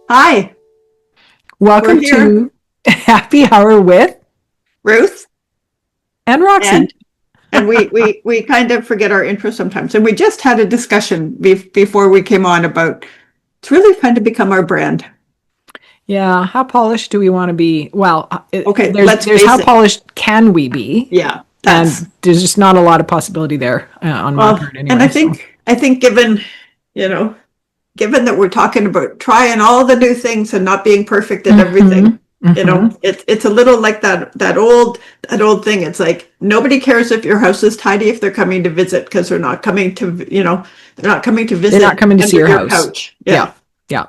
Hi, we're Welcome here, to Happy Hour with Ruth, and Roxy. and we kind of forget our intro sometimes. And we just had a discussion before we came on about it's really fun to become our brand. Yeah, how polished do we want to be? Well, Okay, there's let's there's face how it. polished can we be, Yeah, that's and there's just not a lot of possibility there on my well, part and I anyway. So, think I think you know, given that we're talking about trying all the new things and not being perfect at hmm everything, hmm it's a little like that old thing. It's like nobody cares if your house is tidy if they're coming to visit because they're not coming to they're not visit coming to see under your your house. couch. Yeah, Yeah, yeah,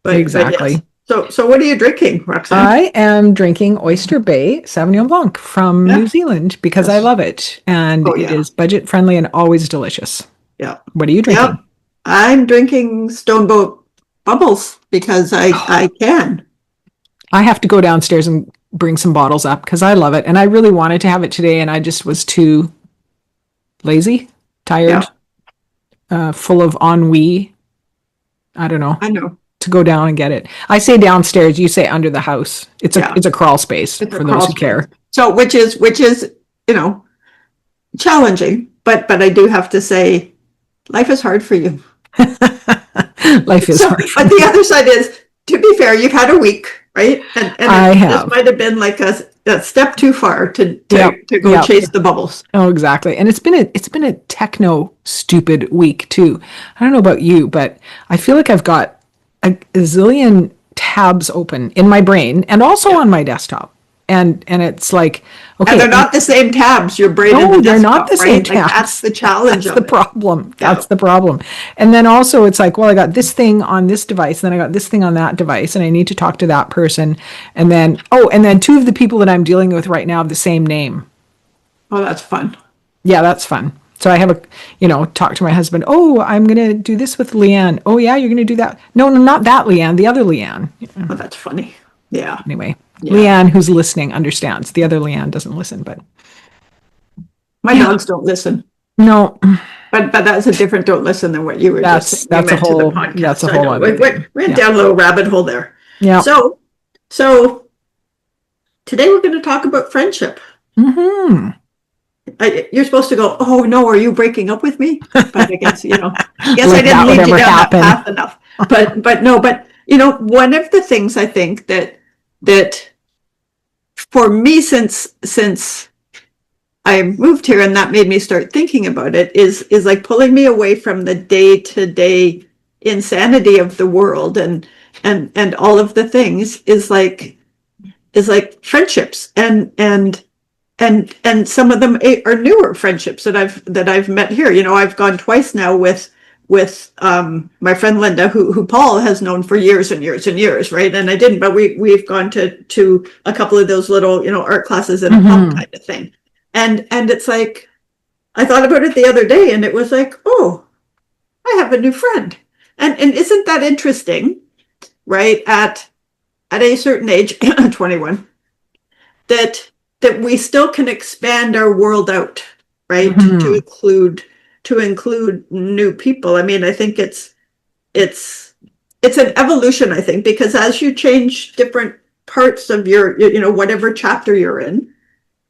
but yes. exactly. So what are you drinking, Roxanne? I am drinking Oyster Bay Sauvignon Blanc from New Yeah. Zealand because I Yes. love it, and Oh it yeah. is budget friendly and always delicious. Yeah. What are you Yep. drinking? I'm drinking Stoneboat bubbles because I can. I have to go downstairs and bring some bottles up because I love it. And I really wanted to have it today, and I just was too lazy, Yeah, tired, full of ennui. I don't know, I know. to go down and get it. I say downstairs, you say under the house. It's a Yeah. it's a crawl space It's a for those crawl who space. care. So which is, you know, challenging, but I do have to say life is hard for you. Life is So, hard for but the me. other side is, to be fair, you've had a week, right? And I this have. might have been like a step too far to Yep. go Yep. chase the bubbles. Oh, exactly. And it's been a techno stupid week too. I don't know about you, but I feel like I've got a zillion tabs open in my brain and also Yeah. on my desktop. And it's like, And okay, they're not the same tabs, your brain and the no, they're not desktop, the same right? Like that's tabs. the challenge That's the of it. problem. Yeah. That's the problem. And then also it's like, well, I got this thing on this device, and then I got this thing on that device, and I need to talk to that person. And then two of the people that I'm dealing with right now have the same name. Oh, that's fun. Yeah, that's fun. So I have talk to my husband. Oh, I'm going to do this with Leanne. Oh, yeah, you're going to do that. No, no, not that Leanne, the other Leanne. Oh, that's funny. Yeah. Anyway, Yeah. Leanne, who's listening, understands. The other Leanne doesn't listen, but My yeah, dogs don't listen. no, But that's a different don't listen than what you were just saying. that's You that's a meant to the whole that's a podcast. I whole know. other thing. We went Yeah. down a little rabbit hole there. Yeah. So so today we're going to talk about friendship. hmm You're supposed to go, oh no, are you breaking up with me? But I guess, I Like didn't that would lead you ever down that happen. path enough. But no, but one of the things I think that for me since I moved here and that made me start thinking about it is like pulling me away from the day-to-day insanity of the world and all of the things is like friendships and some of them are newer friendships that I've met here. I've gone twice now with my friend Linda, who Paul has known for years and years and years, right? And I didn't, but we've gone to a couple of those little art classes in a pub hmm kind of thing, and it's like I thought about it the other day, and it was like, oh, I have a new friend, and isn't that interesting, right? At a certain age, 21, that we still can expand our world out, right? To hmm include new people. I mean, I think it's an evolution, I think, because as you change different parts of your whatever chapter you're in,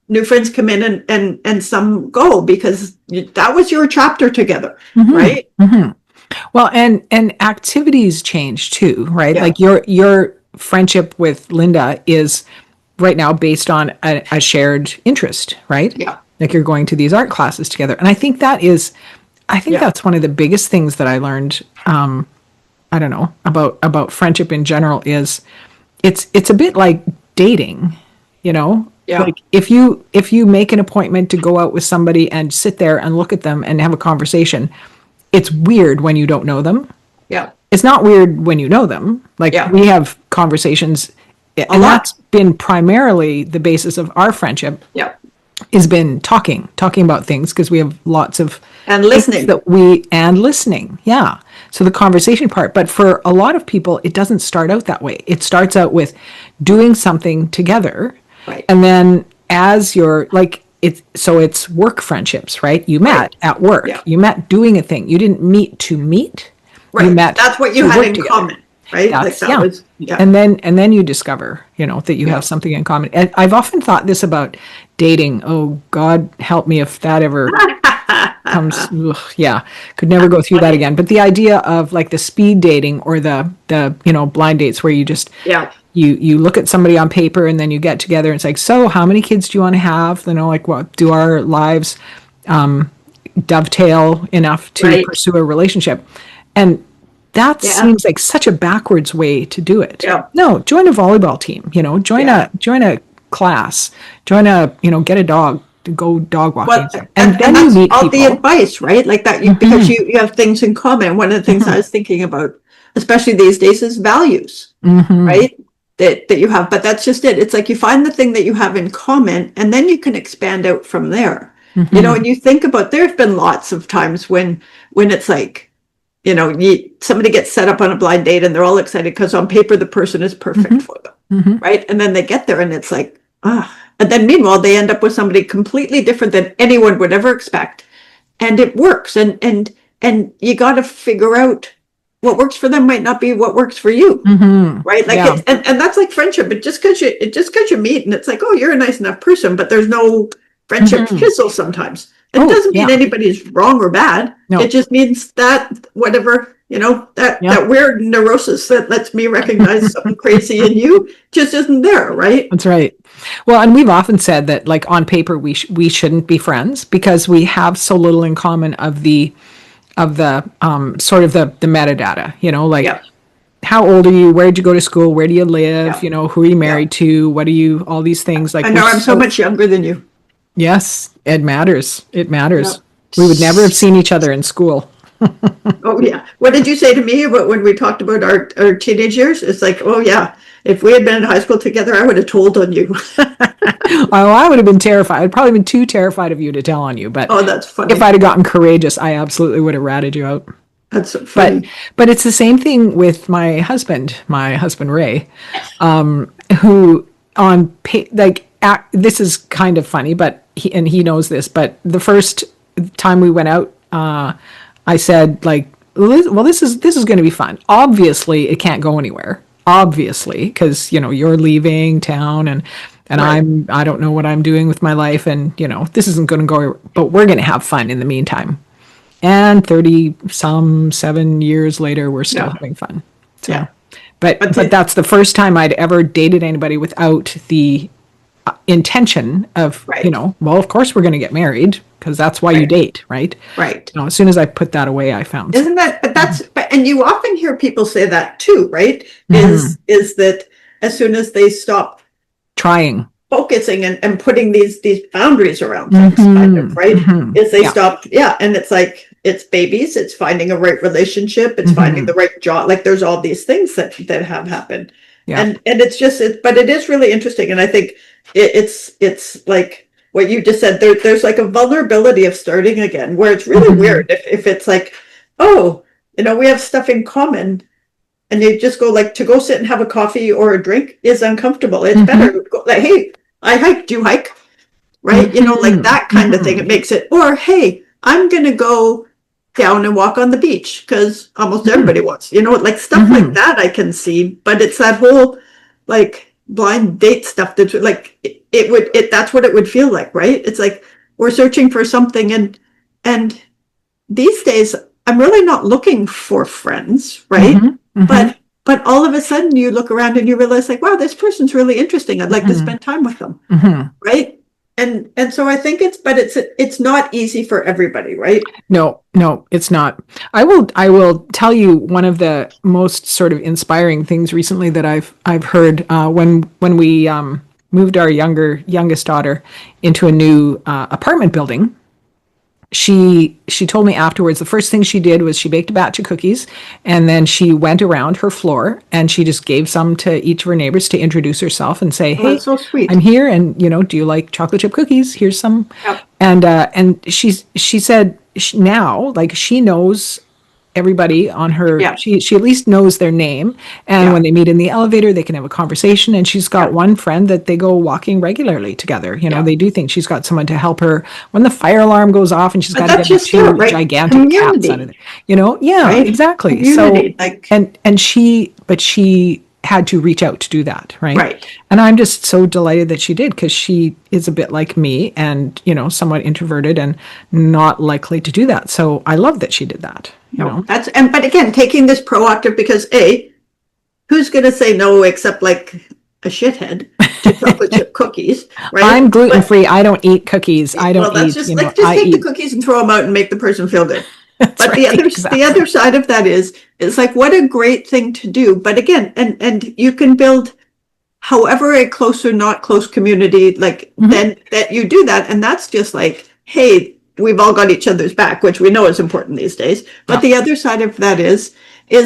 new friends come in and some go because that was your chapter together, hmm right? hmm Well, and activities change too, right? Yeah, Like your friendship with Linda is right now based on a shared interest, right? yeah, Like you're going to these art classes together. And I think yeah, that's one of the biggest things that I learned, I don't know, about friendship in general is it's a bit like dating, you know? yeah, Like if you make an appointment to go out with somebody and sit there and look at them and have a conversation, it's weird when you don't know them. yeah, It's not weird when you know them. Like yeah. we have conversations, A and lot. that's been primarily the basis of our friendship Yeah, has been talking about things because we have lots of and things listening. that we and listening. Yeah. So the conversation part, but for a lot of people it doesn't start out that way. It starts out with doing something together, Right, and then as you're like it's work friendships, right? You right. met at work. Yeah, You met doing a thing. You didn't meet to meet. You right. met That's what you to had work in together. common. right? Like That's, that yeah. was, yeah. And then you discover, that you Yeah. have something in common. And I've often thought this about dating. Oh, God help me if that ever comes. Ugh, yeah, could never go through that again. But the idea of like the speed dating or the blind dates where you just Yeah. you look at somebody on paper and then you get together and it's like, so how many kids do you want to have? Like what do our lives dovetail enough to Right. pursue a relationship? And that Yeah. seems like such a backwards way to do it. Yeah. No, join a volleyball team, join a class, get a dog to go dog walking. Well, and then you that's meet all people. the advice, right? Like that, because you have things in common. One of the things I was thinking about, especially these days, is values, right? That you have, but that's just it. It's like you find the thing that you have in common, and then you can expand out from there. And you think about, there's been lots of times when it's like, somebody gets set up on a blind date and they're all excited because on paper the person is perfect for them, right? And then they get there and it's like, and then meanwhile they end up with somebody completely different than anyone would ever expect, and it works. And you got to figure out what works for them might not be what works for you, right? Like, Yeah. and that's like friendship. But just because you meet and it's like, oh, you're a nice enough person, but there's no friendship fizzle sometimes. It doesn't mean anybody's wrong or bad. No. It just means that whatever, that weird neurosis that lets me recognize something crazy in you just isn't there, right? That's right. Well, and we've often said that, like, on paper we shouldn't be friends because we have so little in common of the sort of the metadata. Like, how old are you? Where did you go to school? Where do you live? Who are you married to? What are you? All these things. Like, I know I'm so much younger than you. Yes, it matters. It matters. We would never have seen each other in school. Oh yeah. What did you say to me about when we talked about our teenage years? It's like, oh yeah, if we had been in high school together, I would have told on you. Oh, I would have been terrified. I'd probably been too terrified of you to tell on you. But Oh, that's funny. if I'd have gotten courageous, I absolutely would have ratted you out. That's so funny. But it's the same thing with my husband Ray, who this is kind of funny, but he knows this. But the first time we went out, I said, like, well, this is going to be fun. Obviously, it can't go anywhere. Obviously, because you're leaving town and right. I don't know what I'm doing with my life, and this isn't going to go. But we're going to have fun in the meantime. And 7 years later, we're still having fun. So, Yeah. But that's the first time I'd ever dated anybody without the intention of, Right. well, of course we're going to get married because that's why you date, right? Right. As soon as I put that away, I found. Isn't that, and you often hear people say that too, right? Is that as soon as they stop trying, focusing and putting these boundaries around things, kind of, right? Is they stop, and it's like, it's babies, it's finding a right relationship, it's finding the right job. Like, there's all these things that have happened. Yeah. And it's just, but it is really interesting. And I think it's like what you just said, there's like a vulnerability of starting again, where it's really weird if it's like, oh, we have stuff in common, and you just go, like, to go sit and have a coffee or a drink is uncomfortable. It's better to go, like, hey, I hike, do you hike? Right? Like that kind of thing. It makes it, or hey, I'm going to go down and walk on the beach because almost everybody wants, like stuff like that I can see. But it's that whole, like, blind date stuff that's like, that's what it would feel like, right? It's like we're searching for something, and these days I'm really not looking for friends, right? But all of a sudden you look around and you realize, like, wow, this person's really interesting. I'd like to spend time with them, right? And so I think it's not easy for everybody, right? No, it's not. I will tell you one of the most sort of inspiring things recently that I've heard when we moved our youngest daughter into a new apartment building. She told me afterwards the first thing she did was she baked a batch of cookies, and then she went around her floor and she just gave some to each of her neighbors to introduce herself and say, hey, that's so sweet. I'm here, and do you like chocolate chip cookies? Here's some. Yep. And she said now, like, she knows everybody on her, Yeah. she at least knows their name. And Yeah. when they meet in the elevator, they can have a conversation. And she's got Yeah. one friend that they go walking regularly together. You know, Yeah. they do think she's got someone to help her when the fire alarm goes off and she's But got to that's get the just it, two right? gigantic cats out of Community, there. You know, yeah, right? exactly. Community, So, like, and she had to reach out to do that, right? right. And I'm just so delighted that she did, because she is a bit like me and, you know, somewhat introverted and not likely to do that. So I love that she did that, you No, know? but again, taking this proactive, because who's going to say no except like a shithead to chocolate chip cookies, right? I'm gluten But, free. I don't eat cookies. I well, don't that's eat, just you know, like, just I take the eat. cookies and throw them out and make the person feel good. That's But right, the exactly. other side of that is like, what a great thing to do. But again, and you can build however a close or not close community, like then that you do that. And that's just like, hey, we've all got each other's back, which we know is important these days. But Yeah. the other side of that is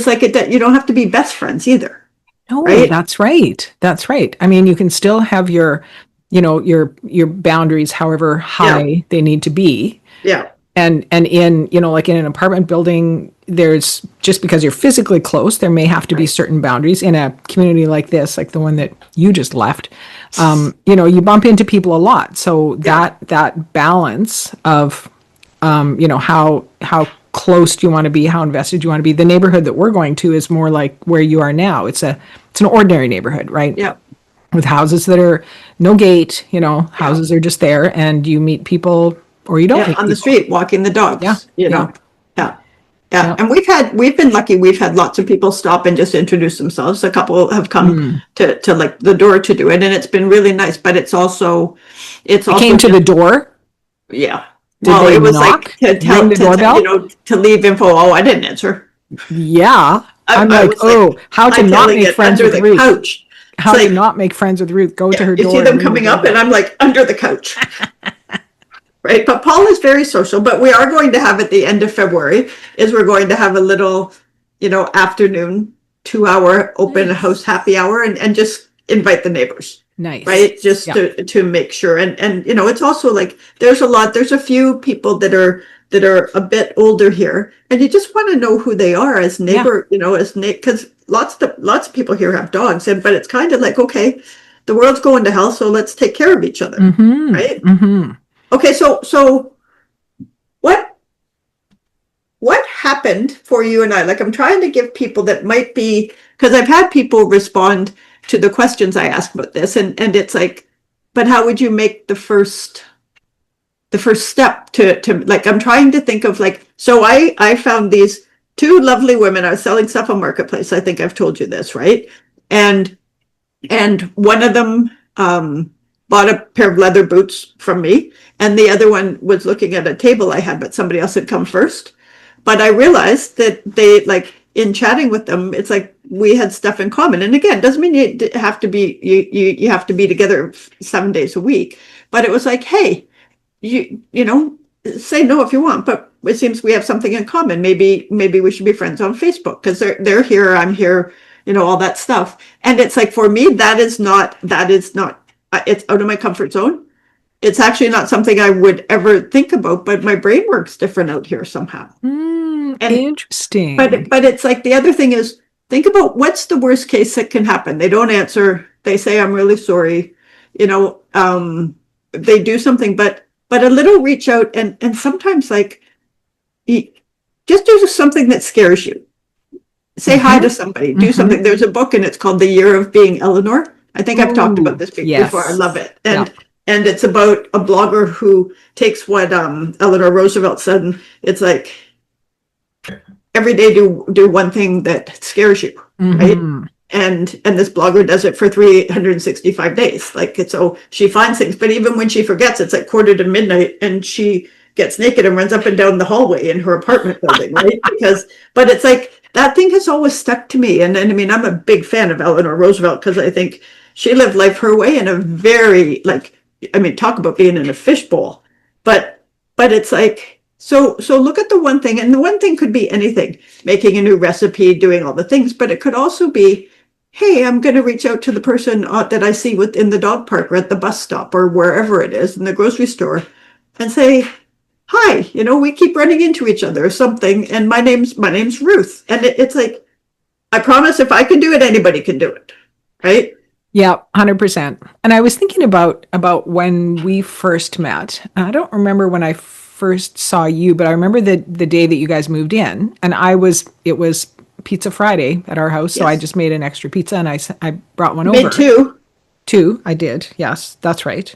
like that you don't have to be best friends either, No, right? that's right. That's right. I mean, you can still have your, you know, your boundaries, however high they need to be. Yeah. And in, you know, like in an apartment building, there's, just because you're physically close, there may have to be Right. certain boundaries. In a community like this, like the one that you just left, you know, you bump into people a lot. So that balance of, you know, how close do you want to be, how invested do you want to be. The neighborhood that we're going to is more like where you are now. It's an ordinary neighborhood, right? Yeah. With houses that are no gate, you know, houses are just there, and you meet people or you don't Yeah. meet On the people. street, walking the dogs, Yeah, you yeah. know? Yeah. Yeah. Yeah. And we've been lucky. We've had lots of people stop and just introduce themselves. A couple have come to like the door to do it, and it's been really nice. But it's also They came to the door. yeah. Did Well, they it was knock? like to tell Ring the doorbell? you know, to leave info. Oh, I didn't answer. Yeah. I'm I like, was oh, how to not hightailing make it friends under with the Ruth. couch. How It's to like, not make friends with Ruth. Go to her you door see and them ring the coming up, doorbell. and I'm like under the couch. Right. But Paul is very social. But we are going to have at the end of February we're going to have a little, you know, afternoon 2-hour open house happy hour and just invite the neighbors. Nice. Right. Just to make sure. And, you know, it's also like there's a few people that are a bit older here, and you just want to know who they are as neighbor, you know, because lots of people here have dogs, but it's kind of like, okay, the world's going to hell, so let's take care of each other. Right. Okay. So what happened for you and I? Like, I'm trying to give people that might be, because I've had people respond to the questions I ask about this, and it's like, but how would you make the first step to like, I'm trying to think of like, so I found these two lovely women. I was selling stuff on Marketplace. I think I've told you this, right? And one of them bought a pair of leather boots from me, and the other one was looking at a table I had, but somebody else had come first. But I realized that they, like, in chatting with them, it's like we had stuff in common. And again, doesn't mean you have to be you have to be together 7 days a week. But it was like, hey, you know, say no if you want, but it seems we have something in common. Maybe we should be friends on Facebook, because they're here, I'm here, you know, all that stuff. And it's like, for me, that is not it's out of my comfort zone. It's actually not something I would ever think about, but my brain works different out here somehow. Interesting. But it's like, the other thing is, think about what's the worst case that can happen. They don't answer. They say, I'm really sorry. You know, they do something, but a little reach out, and sometimes, like, just do something that scares you. Say hi to somebody, do something. There's a book, and it's called The Year of Being Eleanor. I think I've talked about this before. I love it. And it's about a blogger who takes what Eleanor Roosevelt said, and it's like, every day do one thing that scares you, right? And this blogger does it for 365 days. Like, so she finds things, but even when she forgets, it's like 1:45, and she gets naked and runs up and down the hallway in her apartment building, right? But it's like, that thing has always stuck to me. And I mean, I'm a big fan of Eleanor Roosevelt, because I think she lived life her way in a very, like, I mean, talk about being in a fishbowl. But it's like, so look at the one thing, and the one thing could be anything, making a new recipe, doing all the things, but it could also be, hey, I'm going to reach out to the person that I see in the dog park or at the bus stop or wherever it is, in the grocery store, and say, hi, we keep running into each other or something. And my name's Ruth. And it's like, I promise if I can do it, anybody can do it. Right. Yeah, 100%. And I was thinking about when we first met. I don't remember when I first saw you, but I remember the day that you guys moved in, and it was Pizza Friday at our house, so I Yes. just made an extra pizza and I brought one Made over. two. Two, I did. Yes, that's right.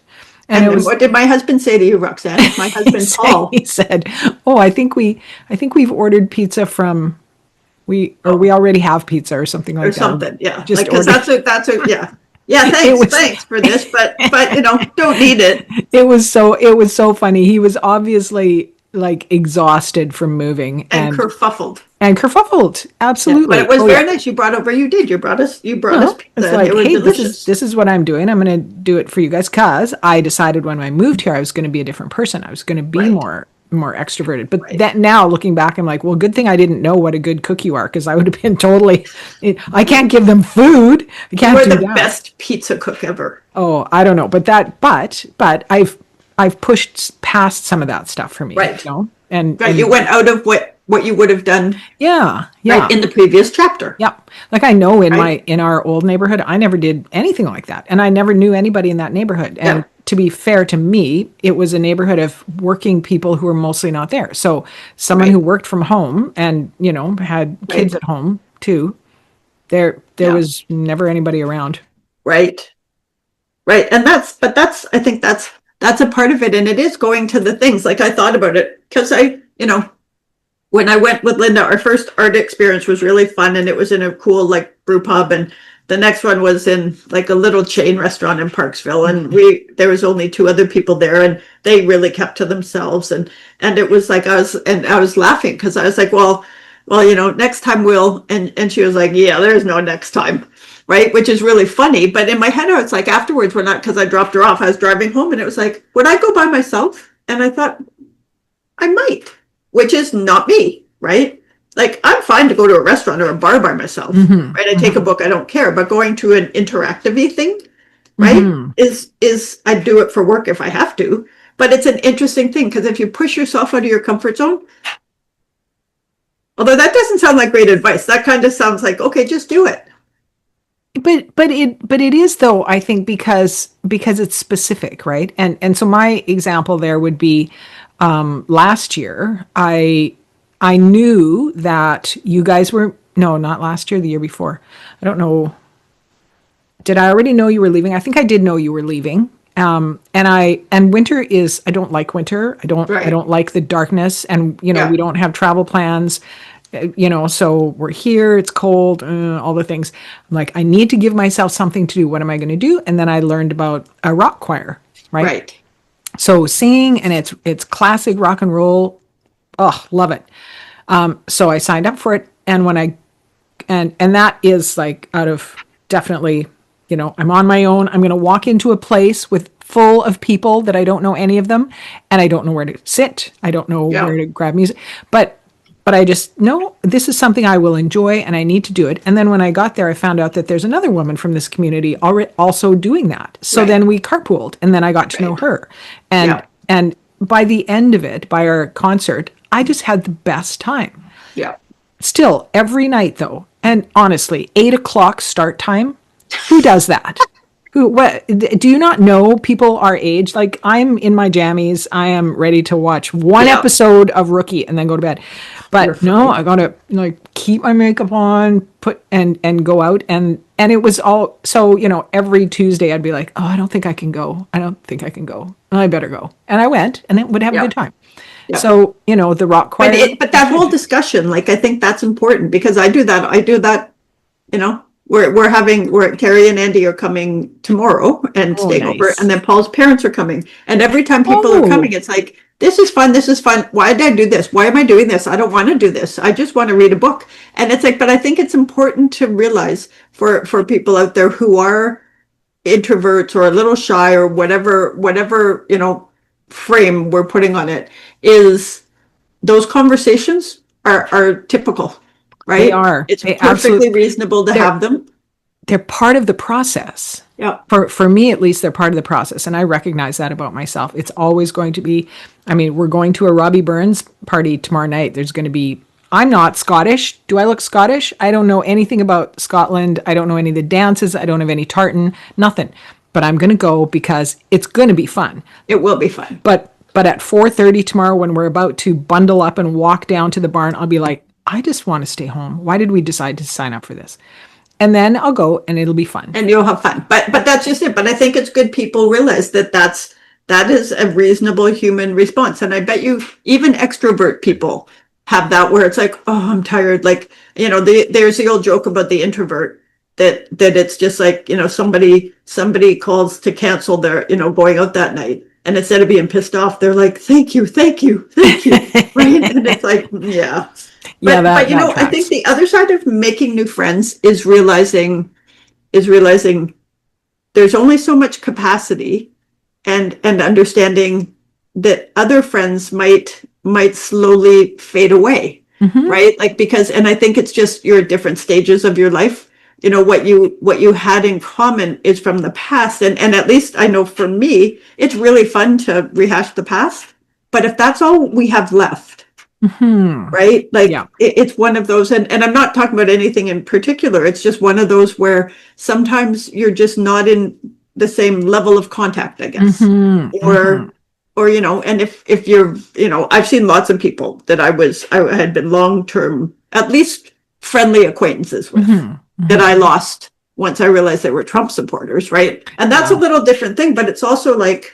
And And it then was what did my husband say to you, Roxanne? My husband, Paul. he said, "Oh, I think we've ordered pizza from we already have pizza or something Or like that. something, yeah. Just Like, because ordered." yeah. Yeah, It was thanks for this, but don't need it. it was so funny. He was obviously like exhausted from moving And kerfuffled. and kerfuffled. Yeah, Absolutely. but it was Oh very yeah. nice. You brought over, you brought us Well, pizza, it's and they like, were hey, delicious. this is what I'm doing. I'm going to do it for you guys because I decided when I moved here I was going to be a different person. I was going to be Right, more extroverted. But right. that now looking back, I'm like, well, good thing I didn't know what a good cook you are because I would have been totally. I can't give them food. I You can't were do the that. best pizza cook ever. Oh, I don't know, but I've pushed past some of that stuff for me, Right. Right. You and went out of what you would have done, yeah, right, yeah. in the previous chapter. Yeah. Like I know Right. in our old neighborhood, I never did anything like that. And I never knew anybody in that neighborhood. Yeah. And to be fair to me, it was a neighborhood of working people who were mostly not there. So someone Right. who worked from home and, had kids Right. at home too, there Yeah. was never anybody around. Right. Right. And I think that's a part of it. And it is going to the things, like, I thought about it because when I went with Linda, our first art experience was really fun, and it was in a cool, like, brew pub, and the next one was in like a little chain restaurant in Parksville, and there was only two other people there, and they really kept to themselves, and it was like I was laughing because I was like, well, next time we'll, and she was like, yeah, there's no next time, right? Which is really funny, but in my head I was like, afterwards, when because I dropped her off, I was driving home, and it was like, would I go by myself? And I thought, I might, which is not me, right? Like, I'm fine to go to a restaurant or a bar by myself, right? I take a book, I don't care, but going to an interactive-y thing, right, is I do it for work if I have to, but it's an interesting thing because if you push yourself out of your comfort zone, although that doesn't sound like great advice, that kind of sounds like, okay, just do it. But it is though, I think because it's specific, right? And so my example there would be last year I knew that you guys were no, not last year, the year before. I don't know. Did I already know you were leaving? I think I did know you were leaving. And winter is, I don't like winter. I Right. don't like the darkness, and Yeah. we don't have travel plans. So we're here, it's cold, all the things. I'm like, I need to give myself something to do. What am I going to do? And then I learned about a rock choir, right? Right. So singing, and it's classic rock and roll. Oh, love it. So I signed up for it, and and that is like out of definitely, I'm on my own. I'm going to walk into a place with full of people that I don't know any of them, and I don't know where to sit. I don't know Yeah. where to grab music, but I just know this is something I will enjoy and I need to do it. And then when I got there, I found out that there's another woman from this community already also doing that. So Right. then we carpooled, and then I got to know Right. her. And Yeah. and by the end of it, by our concert, I just had the best time. Yeah. Still, every night though, and honestly, 8 o'clock start time, who does that? What do you not know people our age? Like, I'm in my jammies. I am ready to watch one Yeah. episode of Rookie and then go to bed. But You're no, fine. I gotta like keep my makeup on, put and go out, and it was all so, every Tuesday I'd be like, oh, I don't think I can go. I don't think I can go. I better go. And I went and it would have a Yeah. good time. Yeah. So, the rock choir. But that whole discussion, like, I think that's important because I do that, we're Terry and Andy are coming tomorrow and Oh, staying over, nice. and then Paul's parents are coming. And every time people Oh. are coming, it's like, this is fun, this is fun. Why did I do this? Why am I doing this? I don't want to do this. I just want to read a book. And it's like, but I think it's important to realize for people out there who are introverts or a little shy or whatever, frame we're putting on it, is those conversations are typical, right? They are. It's They perfectly absolutely. reasonable to have them. they're part of the process. Yeah. For me, at least, they're part of the process. And I recognize that about myself. It's always going to be, I mean, we're going to a Robbie Burns party tomorrow night. There's going to be, I'm not Scottish. Do I look Scottish? I don't know anything about Scotland. I don't know any of the dances. I don't have any tartan, nothing. But I'm going to go because it's going to be fun. It will be fun. But at 4:30 tomorrow, when we're about to bundle up and walk down to the barn, I'll be like, I just want to stay home. Why did we decide to sign up for this? And then I'll go and it'll be fun. And you'll have fun. But that's just it. But I think it's good people realize that is a reasonable human response. And I bet you even extrovert people have that where it's like, oh, I'm tired. Like, you know, there's the old joke about the introvert that it's just like, you know, somebody calls to cancel their, you know, going out that night. And instead of being pissed off, they're like, thank you. Right? And it's like, yeah. But you know, I think the other side of making new friends is realizing there's only so much capacity and understanding that other friends might slowly fade away, right? Like, because, and I think it's just you're at different stages of your life. You know, what you had in common is from the past. And at least I know for me, it's really fun to rehash the past. But if that's all we have left, right? Like, it's one of those, and I'm not talking about anything in particular. It's just one of those where sometimes you're just not in the same level of contact, I guess. Or, you know, and if you're, you know, I've seen lots of people that I had been long-term, at least friendly acquaintances with, that I lost once I realized they were Trump supporters, right? And that's a little different thing, but it's also like,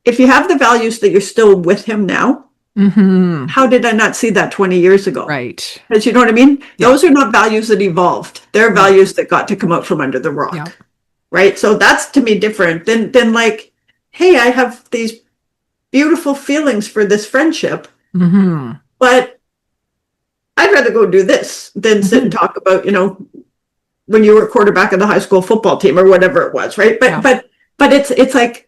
if you have the values that you're still with him now, how did I not see that 20 years ago? Right. Because you know what I mean? Those are not values that evolved. They're values that got to come out from under the rock. Right? So that's to me different than like, hey, I have these beautiful feelings for this friendship, but I'd rather go do this than sit and talk about, you know, when you were quarterback of the high school football team or whatever it was, right? But it's like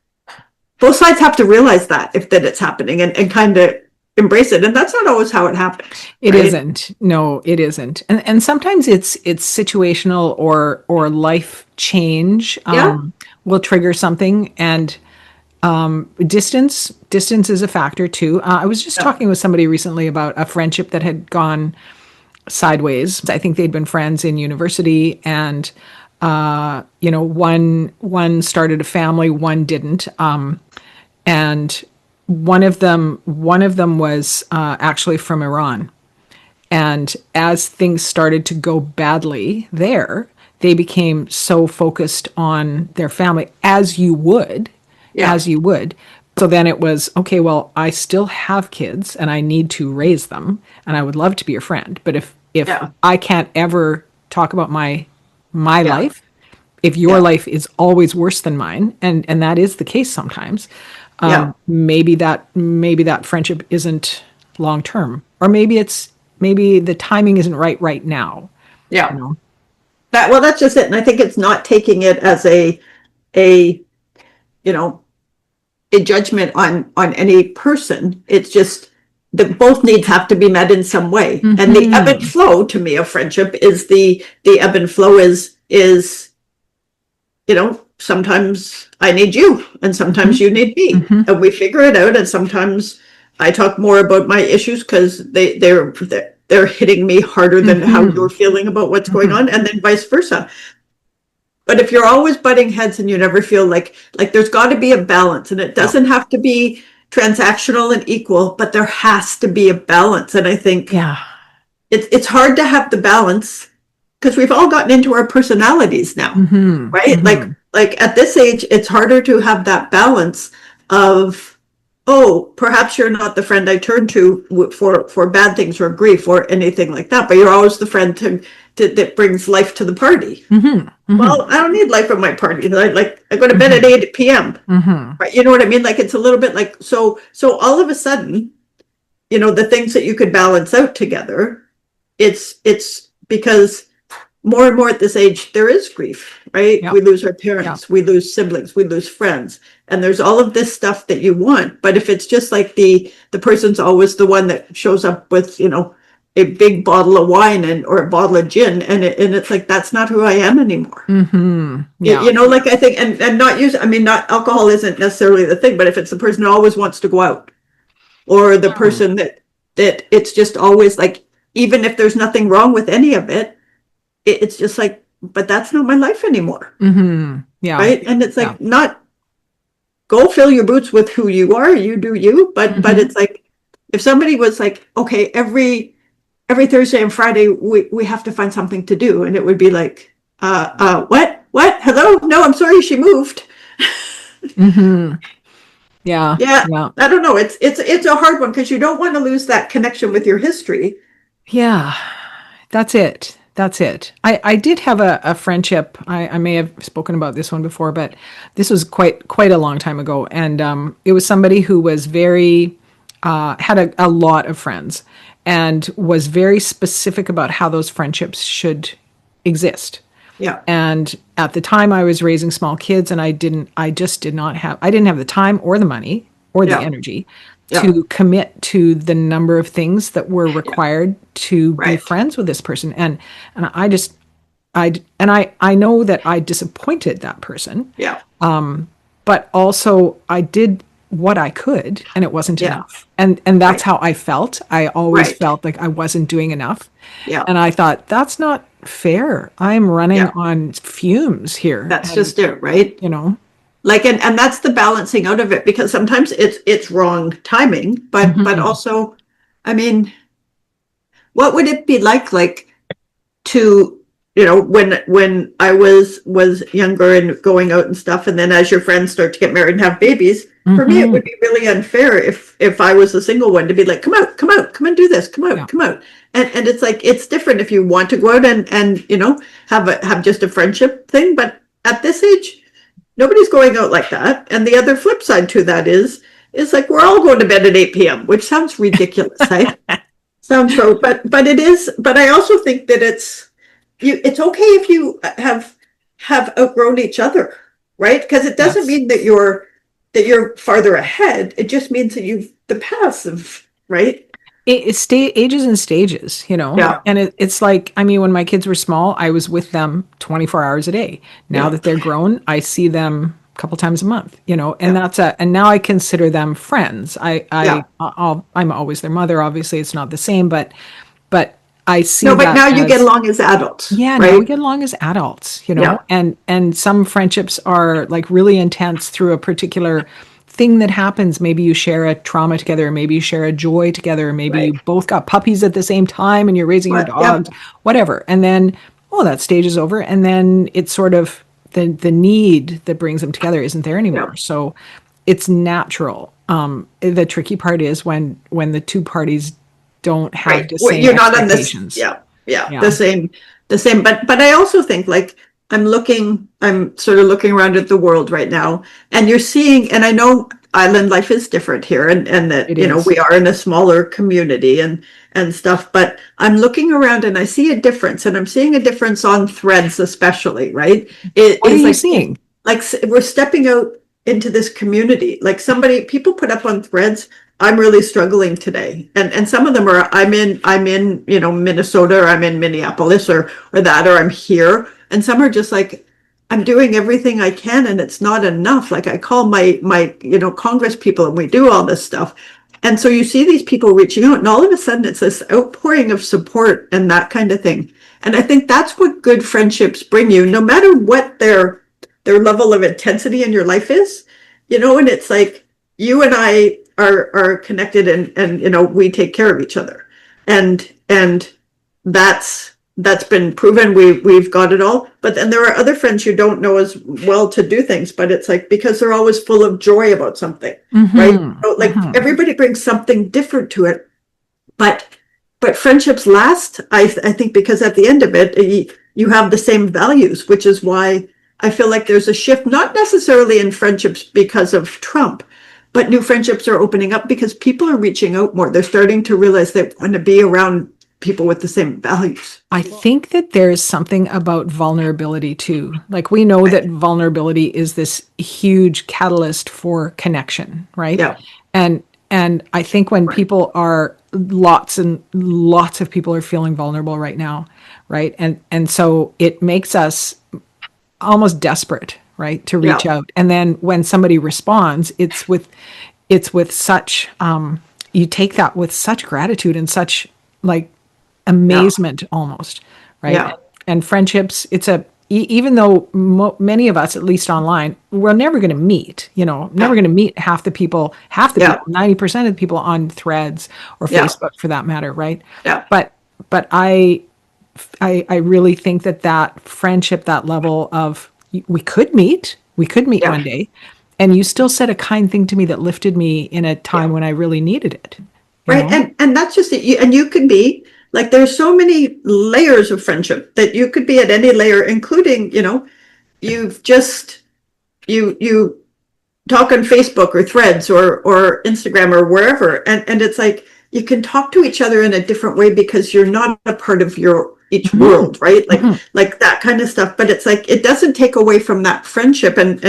both sides have to realize that it's happening and kind of embrace it. And that's not always how it happens. It isn't. No, it isn't. And sometimes it's situational or life change will trigger something, and distance is a factor too. I was just talking with somebody recently about a friendship that had gone sideways. I think they'd been friends in university, and you know, one started a family, one didn't. And one of them was actually from Iran. And as things started to go badly there, they became so focused on their family, as you would. So then it was, okay, well, I still have kids and I need to raise them, and I would love to be your friend. But if I can't ever talk about my life, if your life is always worse than mine, and that is the case sometimes, maybe that friendship isn't long term, or maybe the timing isn't right now. Yeah. You know? That's just it. And I think it's not taking it as a you know, a judgment on any person. It's just that both needs have to be met in some way. And the ebb and flow to me of friendship is the ebb and flow is, you know, sometimes I need you and sometimes you need me, and we figure it out. And sometimes I talk more about my issues because they're hitting me harder than how you're feeling about what's going on, and then vice versa. But if you're always butting heads and you never feel like there's got to be a balance, and it doesn't have to be transactional and equal, but there has to be a balance. And I think it's hard to have the balance because we've all gotten into our personalities now, right? Like at this age, it's harder to have that balance of, oh, perhaps you're not the friend I turn to for bad things or grief or anything like that, but you're always the friend that brings life to the party. Well, I don't need life at my party. I go to bed at 8 p.m. Right? You know what I mean? Like, it's a little bit like, so all of a sudden, you know, the things that you could balance out together, it's because more and more at this age, there is grief, right? We lose our parents, we lose siblings, we lose friends. And there's all of this stuff that you want. But if it's just like the person's always the one that shows up with, you know, a big bottle of wine or a bottle of gin, and it's like, that's not who I am anymore. Yeah. Like I think, and not use, I mean, not alcohol isn't necessarily the thing, but if it's the person who always wants to go out, or the person that it's just always like, even if there's nothing wrong with any of it, it's just like, but that's not my life anymore. Yeah. Right. And it's like, not go fill your boots with who you are, you do you, but it's like, if somebody was like, okay, every Thursday and Friday we have to find something to do, and it would be like, what, hello, no, I'm sorry, she moved. Yeah. I don't know, it's a hard one, because you don't want to lose that connection with your history. Yeah, that's it. I did have a friendship. I may have spoken about this one before, but this was quite a long time ago. And it was somebody who was very, had a lot of friends, and was very specific about how those friendships should exist. Yeah. And at the time I was raising small kids, and I didn't have the time or the money or the energy to commit to the number of things that were required to be friends with this person. And I know that I disappointed that person. Yeah. But also I did what I could, and it wasn't enough. And that's how I felt. I always felt like I wasn't doing enough. Yeah. And I thought, that's not fair. I'm running on fumes here. That's just it, right? Like, and that's the balancing out of it, because sometimes it's wrong timing, but also, I mean, what would it be like to, when I was younger and going out and stuff, and then as your friends start to get married and have babies, for me, it would be really unfair if I was a single one to be like, come out, come and do this, come out. And it's like, it's different if you want to go out and have just a friendship thing. But at this age, nobody's going out like that. And the other flip side to that is like, we're all going to bed at 8 p.m., which sounds ridiculous. Sounds so, but it is. But I also think that it's okay if you have outgrown each other, right? Because it doesn't mean that you're farther ahead. It just means that you've the passive, right? It's ages and stages, Yeah. And it's like, I mean, when my kids were small, I was with them 24 hours a day. Now that they're grown, I see them a couple times a month, and and now I consider them friends. I'm always their mother. Obviously it's not the same, but I see No, but that now you get along as adults. Yeah, right? now we get along as adults, and some friendships are like really intense through a particular thing that happens. Maybe you share a trauma together, maybe you share a joy together, maybe you both got puppies at the same time and you're raising your dogs, whatever. And then, that stage is over, and then it's sort of the need that brings them together isn't there anymore. Yeah. So it's natural. The tricky part is when the two parties don't have the same you're not on expectations. this, the same. But I also think, like, I'm sort of looking around at the world right now, and you're seeing, and I know island life is different here, and that we are in a smaller community and stuff, but I'm looking around and I see a difference, and I'm seeing a difference on Threads especially, right? What are you seeing? Like, we're stepping out into this community. Like, people put up on Threads, I'm really struggling today. And some of them are, I'm in, Minnesota, or I'm in Minneapolis or I'm here. And some are just like, I'm doing everything I can and it's not enough. Like, I call my Congress people and we do all this stuff. And so you see these people reaching out, and all of a sudden it's this outpouring of support and that kind of thing. And I think that's what good friendships bring you, no matter what their level of intensity in your life is, and it's like, you and I are connected, and we take care of each other, and that's been proven. We've got it all. But then there are other friends you don't know as well to do things, but it's like, because they're always full of joy about something, right? So, like, everybody brings something different to it, but friendships last, I think, because at the end of it, you have the same values, which is why I feel like there's a shift, not necessarily in friendships because of Trump, but new friendships are opening up because people are reaching out more. They're starting to realize they want to be around people with the same values. I think that there's something about vulnerability too. Like, we know that vulnerability is this huge catalyst for connection, right? Yeah. And And I think when people are lots and lots of people are feeling vulnerable right now, right? And so it makes us almost desperate, right, to reach out. And then when somebody responds, it's with such you take that with such gratitude and such like amazement almost, right? Yeah. And friendships, even though many of us, at least online, we're never going to meet, never going to meet half the people, 90% of the people on Threads or Facebook for that matter, right? Yeah. But I really think that friendship, that level of we could meet one day, and you still said a kind thing to me that lifted me in a time when I really needed it. Right. And that's just it. And you can be like, there's so many layers of friendship that you could be at any layer, including, you've just, you talk on Facebook or Threads or Instagram or wherever. And it's like, you can talk to each other in a different way because you're not a part of each world, right? Like that kind of stuff. But it's like, it doesn't take away from that friendship. And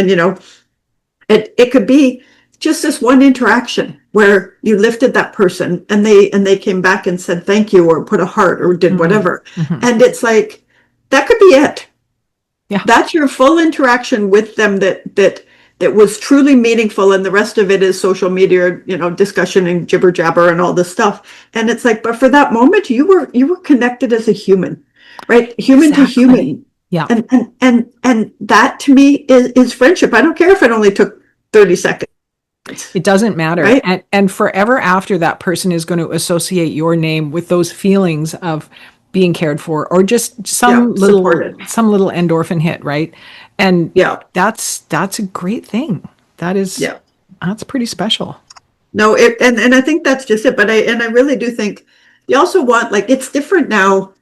it could be just this one interaction where you lifted that person and they came back and said thank you or put a heart or did whatever. And it's like, that could be it. Yeah. That's your full interaction with them that was truly meaningful, and the rest of it is social media, discussion and jibber jabber and all this stuff. And it's like, but for that moment you were connected as a human, right? Human to human. Yeah. And that to me is friendship. I don't care if it only took 30 seconds. It doesntle matter. Right? And forever after, that person is going to associate your name with those feelings of being cared for, or just some little endorphin hit, right? And that's a great thing. That's pretty special. No, and I think that's just it. But I really do think you also want, like, it's different now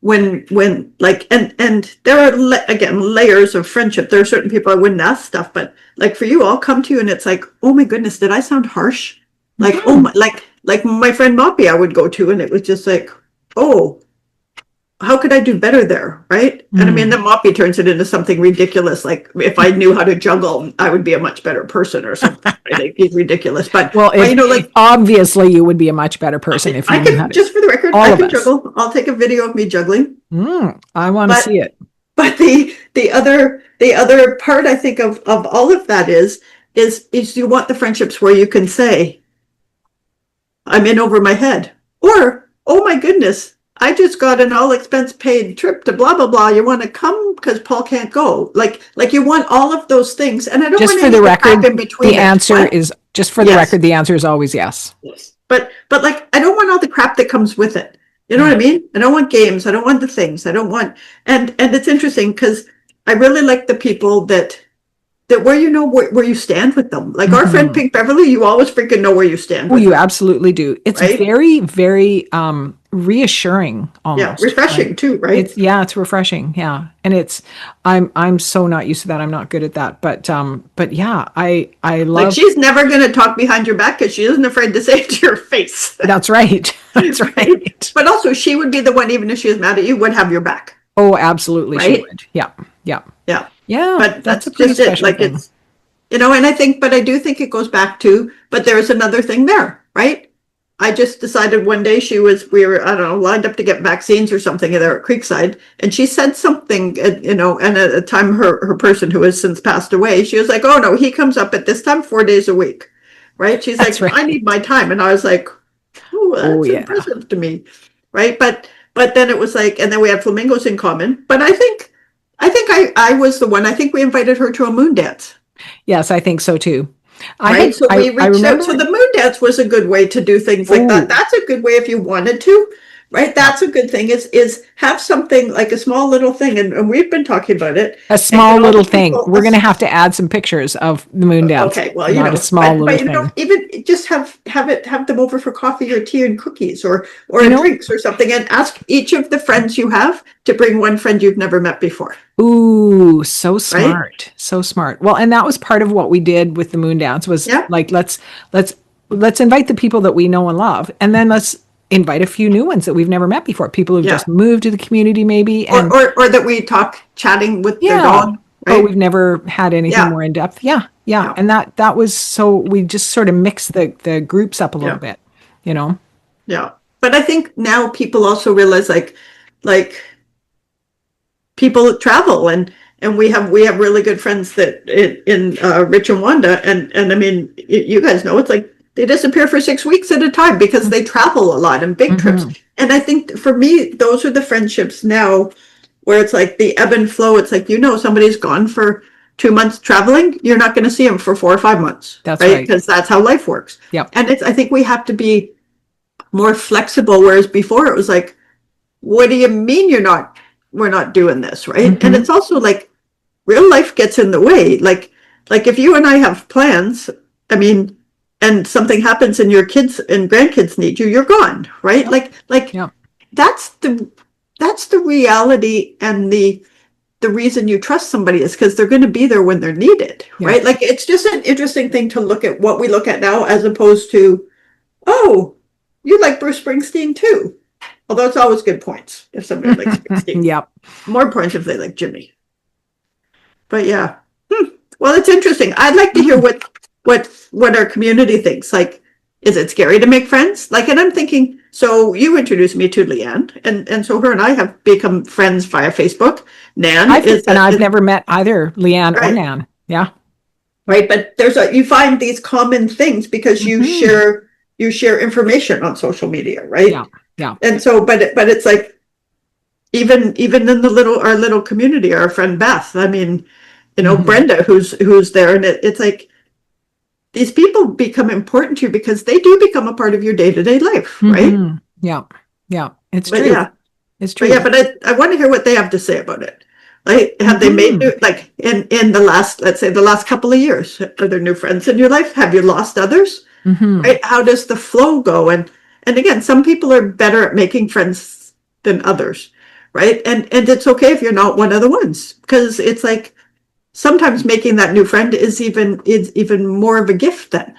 when like, and there are again layers of friendship. There are certain people I wouldn't ask stuff, but like for you, I'll come to you and it's like, oh my goodness, did I sound harsh? Like, oh my, like my friend Moppy I would go to, and it was just like, oh, how could I do better there, right? And I mean, then Moppy turns it into something ridiculous. Like, if I knew how to juggle, I would be a much better person or something. Right? Like, he's ridiculous. But like, obviously, you would be a much better person if you knew how to. Just for the record, I can juggle. I'll take a video of me juggling. I want to see it. But the other part I think of all of that is you want the friendships where you can say, I'm in over my head, or, oh my goodness, I just got an all expense paid trip to blah, blah, blah. You want to come because Paul can't go. Like you want all of those things. And I don't just want for the record, in between. The answer is just for the record. The answer is always yes. Yes. But like, I don't want all the crap that comes with it. You know what I mean? I don't want games. I don't want the things. I don't want, and it's interesting because I really like the people that where where you stand with them. Like our friend Pink Beverly, you always freaking know where you stand. Oh, you absolutely do. It's very, very reassuring almost. Yeah, refreshing too, right? It's refreshing. Yeah. And I'm so not used to that. I'm not good at that. But yeah, I love. Like, she's never going to talk behind your back because she isn't afraid to say it to your face. That's right. That's right. But also, she would be the one, even if she was mad at you, would have your back. Oh, absolutely. Right? She would. Yeah. Yeah. Yeah. Yeah. But that's a pretty special like thing. It's, and I do think it goes back to, but there's another thing there, right? I just decided one day we were, I don't know, lined up to get vaccines or something there at Creekside. And she said something, and at the time her person who has since passed away, she was like, oh no, he comes up at this time 4 days a week. Right. She's That's like, right. I need my time. And I was like, oh, that's impressive to me. Right. But then it was like, and then we had flamingos in common. But I think I was the one. I think we invited her to a moon dance. Yes, I think so too. So we reached out. So the moon dance was a good way to do things like that. That's a good way if you wanted to, right? That's a good thing is have something like a small little thing. And we've been talking about it. A small little thing. We're going to have to add some pictures of the moon dance. Okay, well, a small little thing. Even just have them over for coffee or tea and cookies or drinks or something, and ask each of the friends you have to bring one friend you've never met before. Ooh, so smart. Right? So smart. Well, and that was part of what we did with the moon dance was like, let's invite the people that we know and love, and then let's invite a few new ones that we've never met before. People who've just moved to the community maybe. And, or that we talk chatting with their dog. but right? we've never had anything Yeah. more in depth. Yeah, yeah. Yeah. And that was so we just sort of mixed the groups up a little Yeah. bit, you know. Yeah. But I think now people also realize like people travel and we have really good friends that in Rich and Wanda and I mean you guys know it's like they disappear for 6 weeks at a time because they travel a lot and big trips. And I think for me those are the friendships now where it's like the ebb and flow. It's like somebody's gone for 2 months traveling, you're not going to see them for 4 or 5 months, That's right? right. Because that's how life works. Yep. And I think we have to be more flexible, whereas before it was like, what do you mean we're not doing this, right? And it's also like real life gets in the way. Like if you and I have plans, I mean, and something happens and your kids and grandkids need you, you're gone, right? Like Yep. that's the reality, and the reason you trust somebody is because they're going to be there when they're needed, right? Yeah. Like it's just an interesting thing to look at what we look at now as opposed to, oh, you like Bruce Springsteen too. Although it's always good points if somebody likes Springsteen. Yep. More points if they like Jimmy. But yeah. Well, it's interesting. I'd like to hear what our community thinks. Like, is it scary to make friends? Like, and I'm thinking, so you introduced me to Leanne, and so her and I have become friends via Facebook. Nan I've never met either Leanne or Right. Nan. Yeah. right, but you find these common things because you share information on social media, right? Yeah. Yeah. And so, but it's like even in our little community, our friend Beth. I mean, Brenda, who's there, and it's like these people become important to you because they do become a part of your day-to-day life, right? Yeah. Yeah. It's But true. yeah, It's true. but I want to hear what they have to say about it. Like, have they made new, like in the last, let's say the last couple of years, are there new friends in your life? Have you lost others? Right? How does the flow go? And again, some people are better at making friends than others, right? And it's okay if you're not one of the ones, because it's like sometimes making that new friend is even more of a gift then,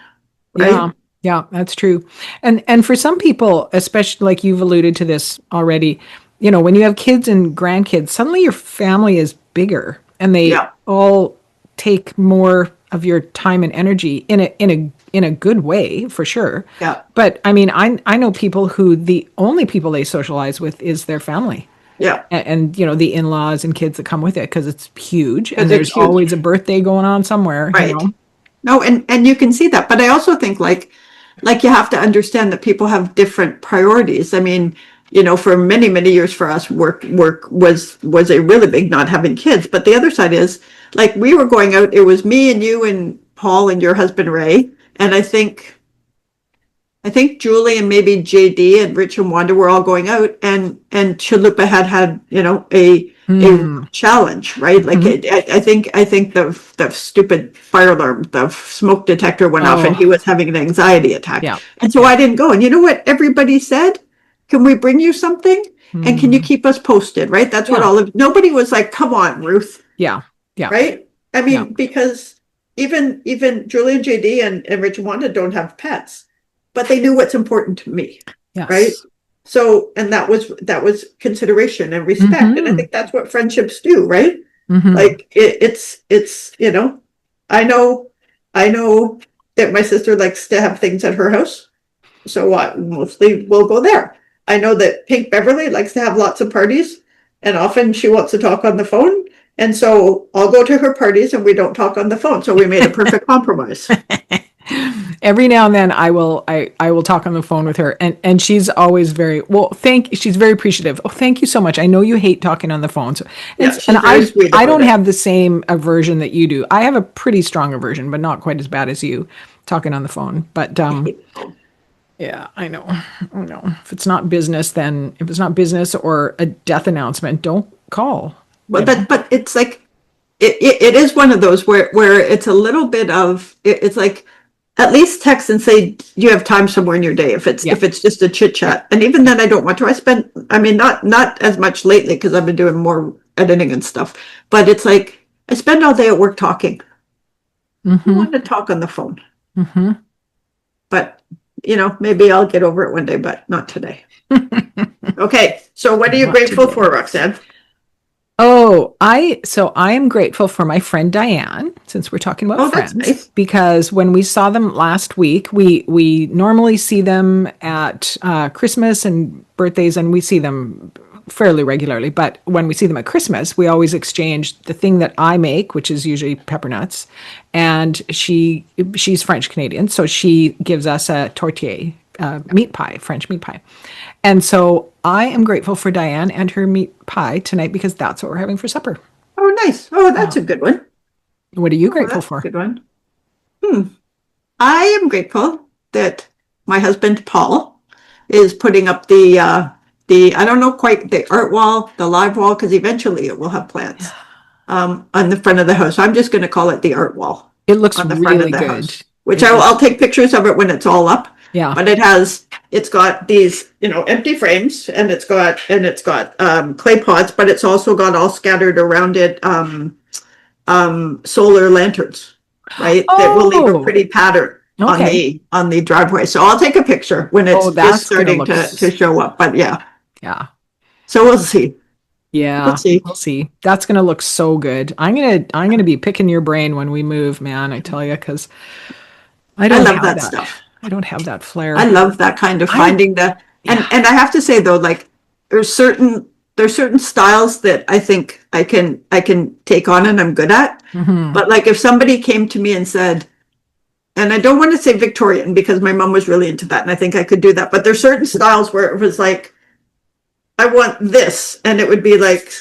right? Yeah. Yeah, that's true. And for some people, especially like you've alluded to this already, when you have kids and grandkids, suddenly your family is bigger and they Yeah. all take more of your time and energy in a good way, for sure. Yeah. But I mean, I know people who the only people they socialize with is their family. Yeah. And the in-laws and kids that come with it because it's huge and It's there's huge. always a birthday going on somewhere, Right. No, and you can see that, but I also think like you have to understand that people have different priorities. I mean, for many, many years for us, work was a really big not having kids. But the other side is like we were going out, it was me and you and Paul and your husband Ray. And I think Julie and maybe JD and Rich and Wanda were all going out, and Chalupa had a challenge, right? Like I think the stupid fire alarm, the smoke detector went off, and he was having an anxiety attack. Yeah. And so I didn't go. And you know what everybody said? Can we bring you something? And can you keep us posted? Right? That's what nobody was like, come on, Ruth. Yeah. Yeah. Right? I mean, Yeah. because even Julie and JD and Rich and Wanda don't have pets, but they knew what's important to me. Yes. Right? So, and that was consideration and respect. And I think that's what friendships do, right? Like it's I know that my sister likes to have things at her house. So mostly we'll go there. I know that Pink Beverly likes to have lots of parties, and often she wants to talk on the phone. And so I'll go to her parties and we don't talk on the phone. So we made a perfect compromise. Every now and then I will talk on the phone with her, and she's always she's very appreciative. Oh, thank you so much. I know you hate talking on the phone. So she's and very sweet I about don't it. have the same aversion that you do. I have a pretty strong aversion, but not quite as bad as you talking on the phone. But yeah, I know. If it's not business or a death announcement, don't call. Well, but it's like it is one of those where it's a little bit of it's like at least text and say you have time somewhere in your day if it's just a chit chat. And even then I don't want to. I mean not as much lately because I've been doing more editing and stuff, but it's like I spend all day at work talking. I want to talk on the phone. But maybe I'll get over it one day, but not today. Okay, so what are you grateful for, Roxanne? So I am grateful for my friend Diane, since we're talking about Oh, that's friends, nice. because when we saw them last week, we normally see them at Christmas and birthdays, and we see them fairly regularly. But when we see them at Christmas, we always exchange the thing that I make, which is usually pepper nuts, and she's French Canadian, so she gives us a tortilla meat pie, French meat pie. And so I am grateful for Diane and her meat pie tonight because that's what we're having for supper. Oh, nice. Oh, that's a good one. What are you Oh, grateful that's a for? good one. I am grateful that my husband Paul is putting up the I don't know quite the art wall, the live wall, because eventually it will have plants on the front of the house. I'm just going to call it the art wall It looks on the front of really the good. house, which It I'll looks, take pictures of it when it's all up. yeah. But it's got these, empty frames, and it's got clay pots, but it's also got all scattered around it solar lanterns, right? That will leave a Oh, pretty pattern okay. on the driveway. So I'll take a picture when Oh, it's just that's gonna starting look, to show up. But yeah, yeah. so we'll see. We'll Yeah, see. we'll see. That's gonna look so good. I'm gonna be picking your brain when we move, man, I tell you, because I I don't love have that that. stuff. I don't have that I flair. love that kind of I finding the Yeah. and I have to say though, like there's certain styles that I think I can take on and I'm good at. Hmm. But like if somebody came to me and said, and I don't want to say Victorian because my mom was really into that and I think I could do that, but there's certain styles where it was like, I want this, and it would be like,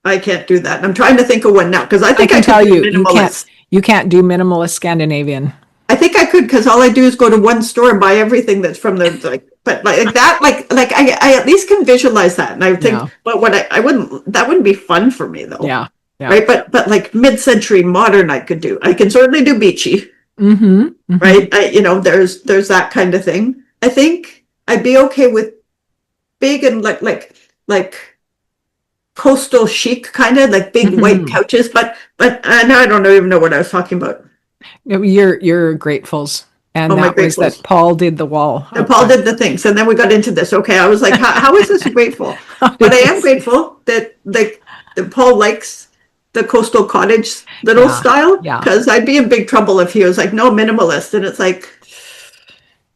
I can't do that. And I'm trying to think of one now because I I think can I could tell do you, you can't minimalist. you can't do minimalist Scandinavian. I think I could because all I do is go to one store and buy everything that's from the like, but like that, like I at least can visualize that, and I Yeah. think, but what I wouldn't that wouldn't be fun for me though, Yeah. Yeah. right? But like mid-century modern, I could do. I can certainly do beachy, Mm-hmm. Mm-hmm. right? There's that kind of thing. I think I'd be okay with big and like coastal chic kind of like big white Mm-hmm. couches, but now I don't even know what I was talking about. You're gratefuls. And Oh, my that was that gratefuls. Paul did the wall And Paul outside. did the things, and then we got into this. Okay, I was like, how is this grateful? How But did I am this? grateful that like that Paul likes the coastal cottage little Yeah. style Yeah. because I'd be in big trouble if he was like no minimalist, and it's like,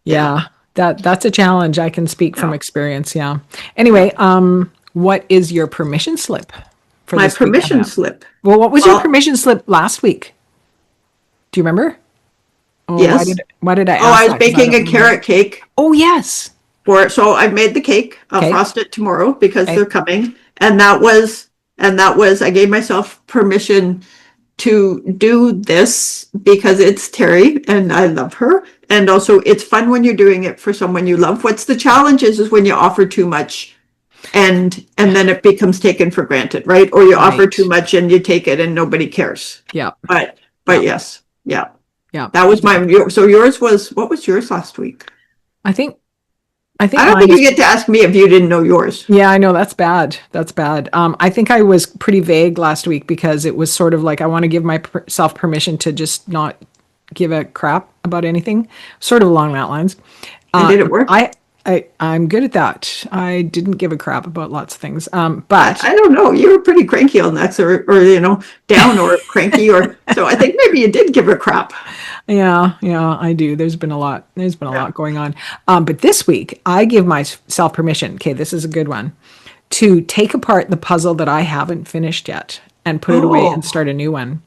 yeah, Yeah. That's a challenge. I can speak from yeah, experience. Yeah. yeah. Anyway, what is your permission slip for My this week coming permission up? slip. Well, what was your Well, permission slip last week? Do you remember? Oh, yes. why did I Oh, ask I was that? Because I baking don't a remember. carrot cake Oh, yes. for it. So I've made the cake. I'll Okay. frost it tomorrow because Okay. they're coming. And that was I gave myself permission to do this because it's Terry and I love her. And also it's fun when you're doing it for someone you love. What's the challenge is when you offer too much and then it becomes taken for granted, right? Or you offer too Right. much and you take it and nobody cares. Yeah. But Yeah. yes, yeah. Yeah. That was mine. So yours was what was yours last week? I think I I think don't mine think you is. get to ask me if you didn't know yours. Yeah, I know that's bad. That's bad. I think I was pretty vague last week because it was sort of like I want to give myself permission to just not give a crap about anything, sort of along that lines. And Uh, did it work? I'm good at that. I didn't give a crap about lots of things. I, But I don't know. You were pretty cranky on that, or down or cranky, or so. I think maybe you did give her crap. yeah, yeah, I do. There's been a lot. There's been a Yeah. lot going on. But this week, I give myself permission. Okay, this is a good one to take apart the puzzle that I haven't finished yet and put it away and Oh, start a new one.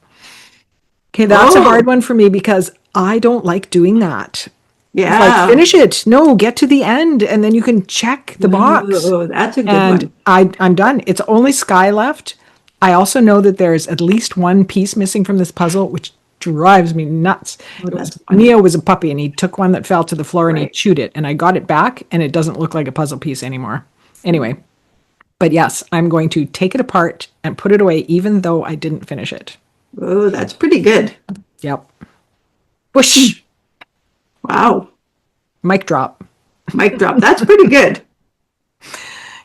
Okay, that's a hard oh, one for me because I don't like doing that. It's like yeah. finish it. No, get to the end and then you can check the box. Oh, that's a good And one. I'm done. It's only Sky left. I also know that there's at least one piece missing from this puzzle, which drives me nuts. Oh, It was that's funny. Neo was a puppy and he took one that fell to the floor and he Right. chewed it and I got it back and it doesn't look like a puzzle piece anymore. Anyway, but yes, I'm going to take it apart and put it away even though I didn't finish it. Oh, that's pretty good. Yep. Whoosh. Wow. Mic drop. Mic drop. That's pretty good.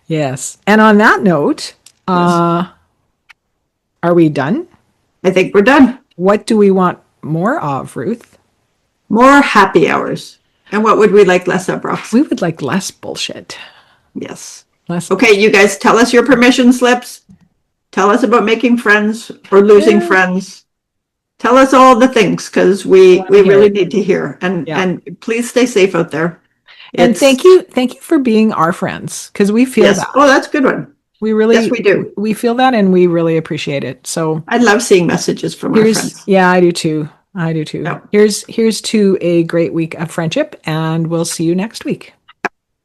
Yes. And on that note, Yes. are we done? I think we're done. What do we want more of, Ruth? More happy hours. And what would we like less of, Rox? We would like less bullshit. Yes. Less. Okay, you guys tell us your permission slips. Tell us about making friends or losing friends. Tell us all the things, because we really need to hear. And please stay safe out there. And thank you for being our friends, because we feel that. Oh, that's a good one. We really, yes, we do. We feel that, and we really appreciate it. So I love seeing messages from our friends. Yeah, I do too. Yeah. Here's to a great week of friendship, and we'll see you next week.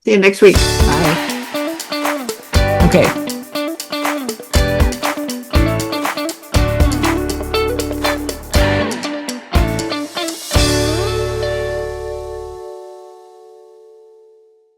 See you next week. Bye. Okay.